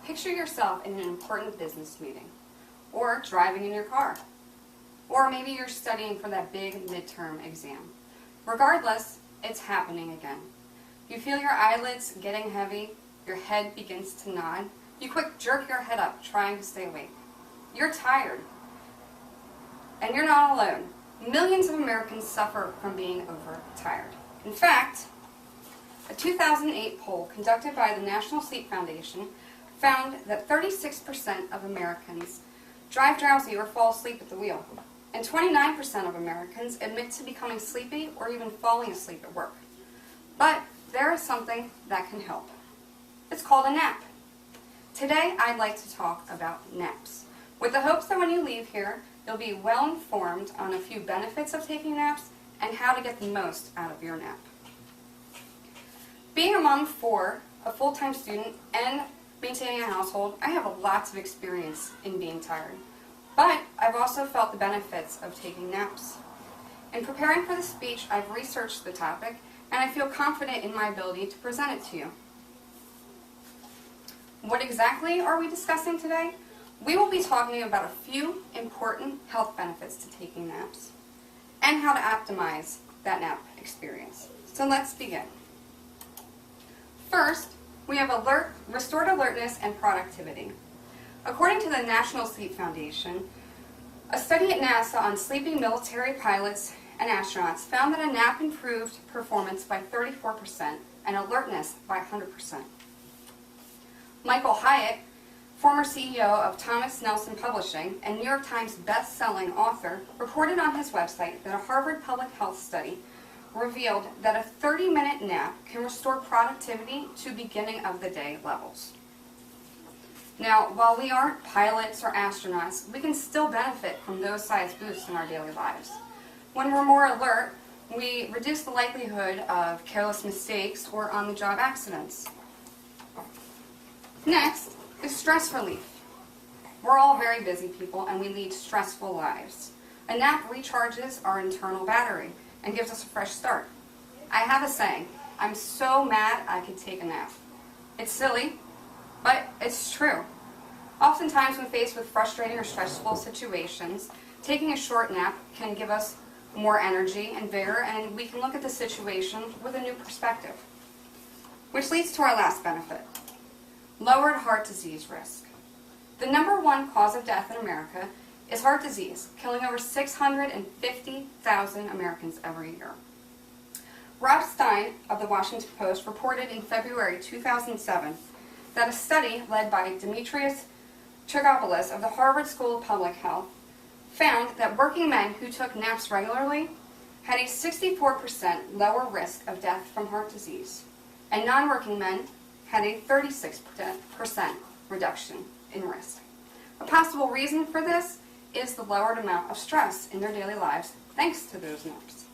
Picture yourself in an important business meeting, or driving in your car, or maybe you're studying for that big midterm exam. Regardless, it's happening again. You feel your eyelids getting heavy, your head begins to nod, you quick jerk your head up trying to stay awake. You're tired, and you're not alone. Millions of Americans suffer from being overtired. In fact, a 2008 poll conducted by the National Sleep Foundation found that 36% of Americans drive drowsy or fall asleep at the wheel, and 29% of Americans admit to becoming sleepy or even falling asleep at work. But there is something that can help. It's called a nap. Today, I'd like to talk about naps, with the hopes that when you leave here, you'll be well informed on a few benefits of taking naps and how to get the most out of your nap. Being a mom of 4, a full-time student, and maintaining a household, I have lots of experience in being tired. But I've also felt the benefits of taking naps. In preparing for the speech, I've researched the topic, and I feel confident in my ability to present it to you. What exactly are we discussing today? We will be talking about a few important health benefits to taking naps and how to optimize that nap experience. So let's begin. First, we have restored alertness and productivity. According to the National Sleep Foundation, a study at NASA on sleeping military pilots and astronauts found that a nap improved performance by 34% and alertness by 100%. Michael Hyatt, former CEO of Thomas Nelson Publishing and New York Times best-selling author, reported on his website that a Harvard Public Health study revealed that a 30-minute nap can restore productivity to beginning of the day levels. Now, while we aren't pilots or astronauts, we can still benefit from those size boosts in our daily lives. When we're more alert, we reduce the likelihood of careless mistakes or on-the-job accidents. Next is stress relief. We're all very busy people and we lead stressful lives. A nap recharges our internal battery and gives us a fresh start. I have a saying, I'm so mad I could take a nap. It's silly, but it's true. Oftentimes when faced with frustrating or stressful situations, taking a short nap can give us more energy and vigor, and we can look at the situation with a new perspective. Which leads to our last benefit, lowered heart disease risk. The #1 cause of death in America is heart disease, killing over 650,000 Americans every year. Rob Stein of the Washington Post reported in February 2007 that a study led by Demetrius Chagopoulos of the Harvard School of Public Health found that working men who took naps regularly had a 64% lower risk of death from heart disease, and non-working men had a 36% reduction in risk. A possible reason for this is the lowered amount of stress in their daily lives thanks to those naps.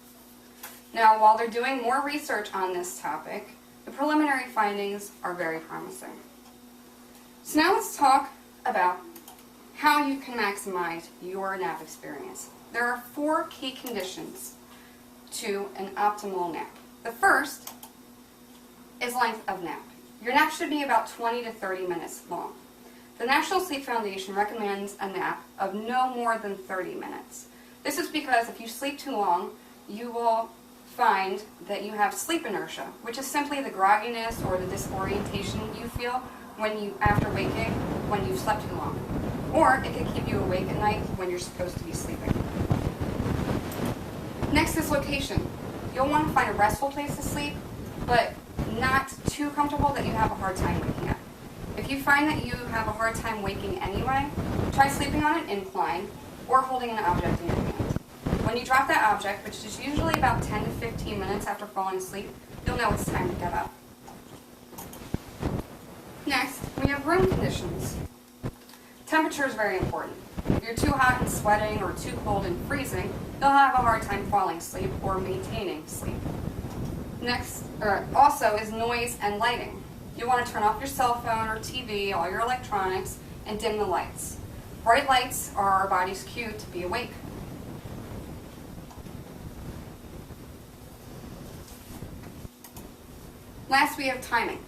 Now, while they're doing more research on this topic, the preliminary findings are very promising. So now let's talk about how you can maximize your nap experience. There are 4 key conditions to an optimal nap. The first is length of nap. Your nap should be about 20 to 30 minutes long. The National Sleep Foundation recommends a nap of no more than 30 minutes. This is because if you sleep too long, you will find that you have sleep inertia, which is simply the grogginess or the disorientation you feel after waking when you've slept too long. Or it can keep you awake at night when you're supposed to be sleeping. Next is location. You'll want to find a restful place to sleep, but not too comfortable that you have a hard time waking up. If you find that you have a hard time waking anyway, try sleeping on an incline or holding an object in your hand. When you drop that object, which is usually about 10 to 15 minutes after falling asleep, you'll know it's time to get up. Next, we have room conditions. Temperature is very important. If you're too hot and sweating or too cold and freezing, you'll have a hard time falling asleep or maintaining sleep. Next, also is noise and lighting. You'll want to turn off your cell phone or TV, all your electronics, and dim the lights. Bright lights are our body's cue to be awake. Last, we have timing.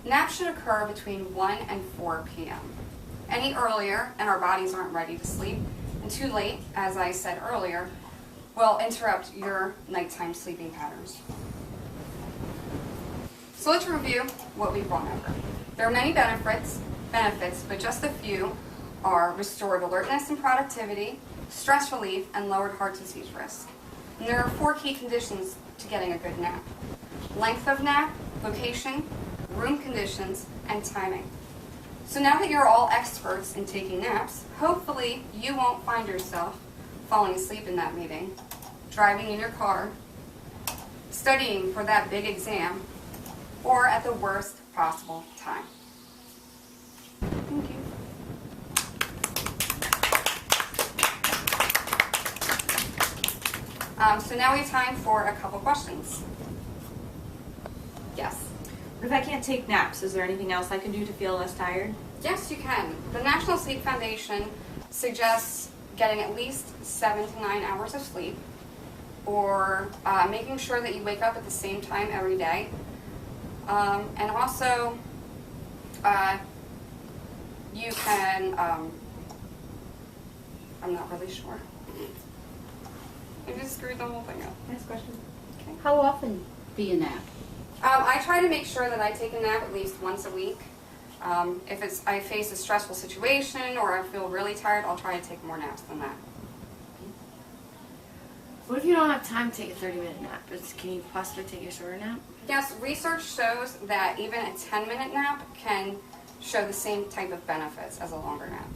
Naps should occur between 1 and 4 p.m. Any earlier, and our bodies aren't ready to sleep, and too late, as I said earlier, will interrupt your nighttime sleeping patterns. So let's review what we've gone over. There are many benefits, but just a few are restored alertness and productivity, stress relief, and lowered heart disease risk. And there are 4 key conditions to getting a good nap: length of nap, location, room conditions, and timing. So now that you're all experts in taking naps, hopefully you won't find yourself falling asleep in that meeting, driving in your car, studying for that big exam, or at the worst possible time. Thank you. So now we have time for a couple questions. Yes. What if I can't take naps? Is there anything else I can do to feel less tired? Yes, you can. The National Sleep Foundation suggests getting at least 7 to 9 hours of sleep, or making sure that you wake up at the same time every day. And also, you can, I'm not really sure. I just screwed the whole thing up. Next question. Okay. How often do you nap? I try to make sure that I take a nap at least once a week. If I face a stressful situation or I feel really tired, I'll try to take more naps than that. What if you don't have time to take a 30-minute nap? Can you possibly take a shorter nap? Yes, research shows that even a 10-minute nap can show the same type of benefits as a longer nap.